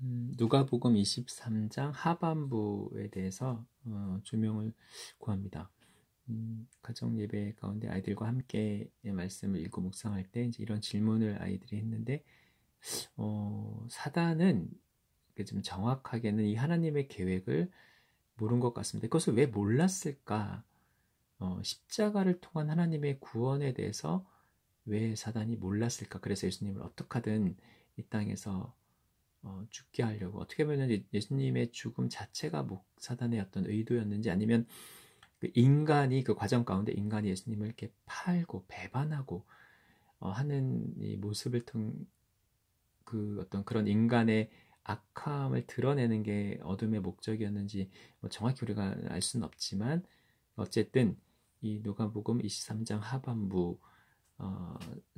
누가복음 23장 하반부에 대해서 조명을 구합니다. 가정 예배 가운데 아이들과 함께 말씀을 읽고 묵상할 때 이제 이런 질문을 아이들이 했는데, 사단은 좀 정확하게는 이 하나님의 계획을 모른 것 같습니다. 그것을 왜 몰랐을까? 십자가를 통한 하나님의 구원에 대해서 왜 사단이 몰랐을까? 그래서 예수님을 어떻게 하든 이 땅에서 죽게 하려고, 어떻게 보면 예수님의 죽음 자체가 사단의 어떤 의도였는지, 아니면 그 인간이 그 과정 가운데 인간이 예수님을 이렇게 팔고 배반하고 하는 이 모습을 통 그 어떤 그런 인간의 악함을 드러내는 게 어둠의 목적이었는지 정확히 우리가 알 수는 없지만, 어쨌든 이 누가복음 23장 하반부,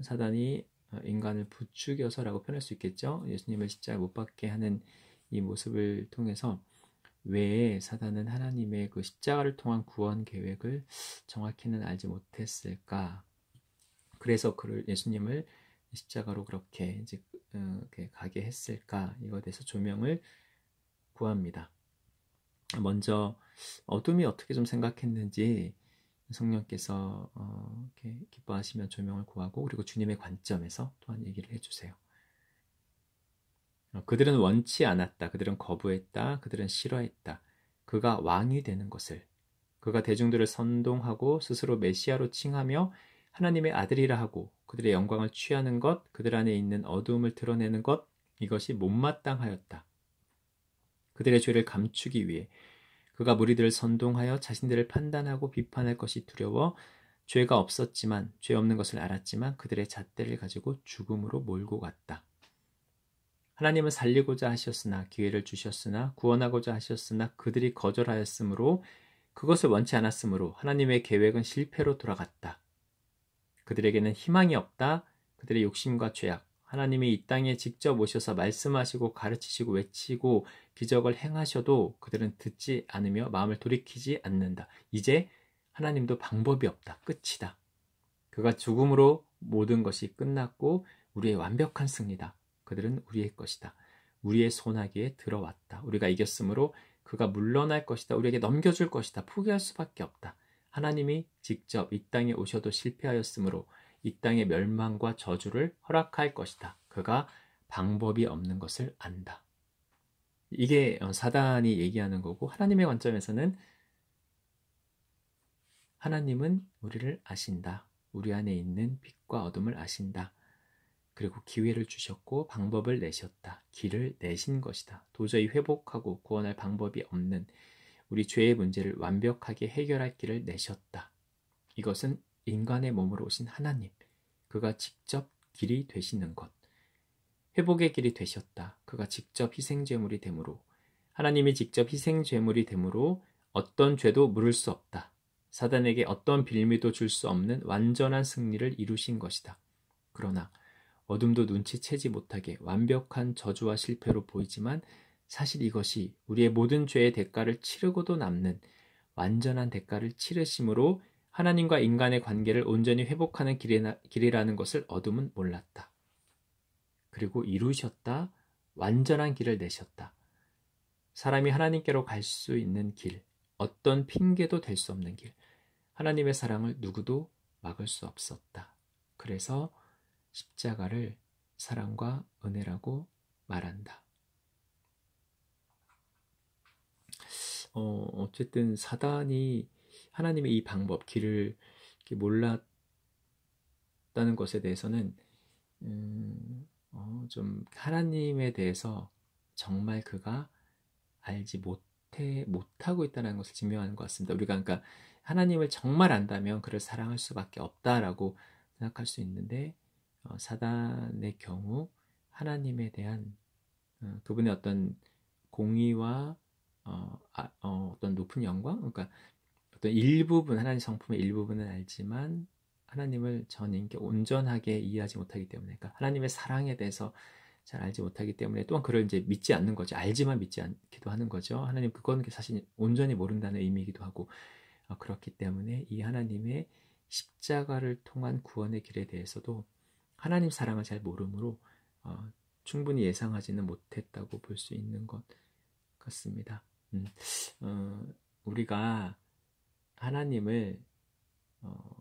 사단이 인간을 부추겨서라고 표현할 수 있겠죠. 예수님을 십자가에 못 박게 하는 이 모습을 통해서 왜 사단은 하나님의 그 십자가를 통한 구원 계획을 정확히는 알지 못했을까? 그래서 예수님을 십자가로 그렇게 이제 이렇게 가게 했을까? 이거에 대해서 조명을 구합니다. 먼저 어둠이 어떻게 좀 생각했는지 성령께서 이렇게 기뻐하시면 조명을 구하고, 그리고 주님의 관점에서 또한 얘기를 해주세요. 그들은 원치 않았다. 그들은 거부했다. 그들은 싫어했다. 그가 왕이 되는 것을. 그가 대중들을 선동하고 스스로 메시아로 칭하며 하나님의 아들이라 하고 그들의 영광을 취하는 것, 그들 안에 있는 어두움을 드러내는 것, 이것이 못마땅하였다. 그들의 죄를 감추기 위해 그가 무리들을 선동하여 자신들을 판단하고 비판할 것이 두려워 죄가 없었지만, 죄 없는 것을 알았지만 그들의 잣대를 가지고 죽음으로 몰고 갔다. 하나님은 살리고자 하셨으나, 기회를 주셨으나, 구원하고자 하셨으나 그들이 거절하였으므로, 그것을 원치 않았으므로 하나님의 계획은 실패로 돌아갔다. 그들에게는 희망이 없다. 그들의 욕심과 죄악, 하나님이 이 땅에 직접 오셔서 말씀하시고 가르치시고 외치고 기적을 행하셔도 그들은 듣지 않으며 마음을 돌이키지 않는다. 이제 하나님도 방법이 없다. 끝이다. 그가 죽음으로 모든 것이 끝났고 우리의 완벽한 승리다. 그들은 우리의 것이다. 우리의 손아귀에 들어왔다. 우리가 이겼으므로 그가 물러날 것이다. 우리에게 넘겨줄 것이다. 포기할 수밖에 없다. 하나님이 직접 이 땅에 오셔도 실패하였으므로 이 땅의 멸망과 저주를 허락할 것이다. 그가 방법이 없는 것을 안다. 이게 사단이 얘기하는 거고, 하나님의 관점에서는 하나님은 우리를 아신다. 우리 안에 있는 빛과 어둠을 아신다. 그리고 기회를 주셨고 방법을 내셨다. 길을 내신 것이다. 도저히 회복하고 구원할 방법이 없는 우리 죄의 문제를 완벽하게 해결할 길을 내셨다. 이것은 인간의 몸으로 오신 하나님, 그가 직접 길이 되시는 것, 회복의 길이 되셨다. 그가 직접 희생제물이 되므로, 하나님이 직접 희생제물이 되므로 어떤 죄도 물을 수 없다. 사단에게 어떤 빌미도 줄 수 없는 완전한 승리를 이루신 것이다. 그러나 어둠도 눈치채지 못하게 완벽한 저주와 실패로 보이지만, 사실 이것이 우리의 모든 죄의 대가를 치르고도 남는 완전한 대가를 치르심으로 하나님과 인간의 관계를 온전히 회복하는 길이라는 것을 어둠은 몰랐다. 그리고 이루셨다. 완전한 길을 내셨다. 사람이 하나님께로 갈 수 있는 길, 어떤 핑계도 될 수 없는 길, 하나님의 사랑을 누구도 막을 수 없었다. 그래서 십자가를 사랑과 은혜라고 말한다. 어쨌든 사단이 하나님의 이 방법, 길을 몰랐다는 것에 대해서는 좀 하나님에 대해서 정말 그가 알지 못하고 있다는 것을 증명하는 것 같습니다. 우리가 그러니까 하나님을 정말 안다면 그를 사랑할 수밖에 없다라고 생각할 수 있는데, 사단의 경우 하나님에 대한 그분의 어떤 공의와 어떤 높은 영광, 그러니까 어떤 일부분, 하나님 성품의 일부분은 알지만 하나님을 전인께 온전하게 이해하지 못하기 때문에, 그러니까 하나님의 사랑에 대해서 잘 알지 못하기 때문에 또한 그를 이제 믿지 않는 거죠. 알지만 믿지 않기도 하는 거죠. 하나님, 그건 사실 온전히 모른다는 의미이기도 하고, 그렇기 때문에 이 하나님의 십자가를 통한 구원의 길에 대해서도 하나님 사랑을 잘 모르므로 충분히 예상하지는 못했다고 볼 수 있는 것 같습니다. 어, 우리가 하나님을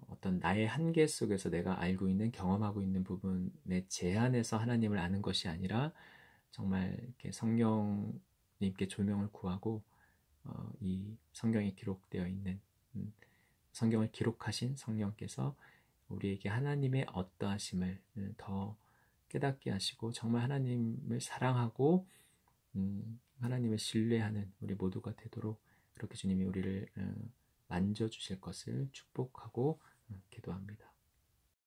어떤 나의 한계 속에서 내가 알고 있는 경험하고 있는 부분에 제한해서 하나님을 아는 것이 아니라 정말 이렇게 성령님께 조명을 구하고 이 성경에 기록되어 있는 성경을 기록하신 성령께서 우리에게 하나님의 어떠하심을 더 깨닫게 하시고 정말 하나님을 사랑하고 하나님을 신뢰하는 우리 모두가 되도록 그렇게 주님이 우리를 만져주실 것을 축복하고 기도합니다.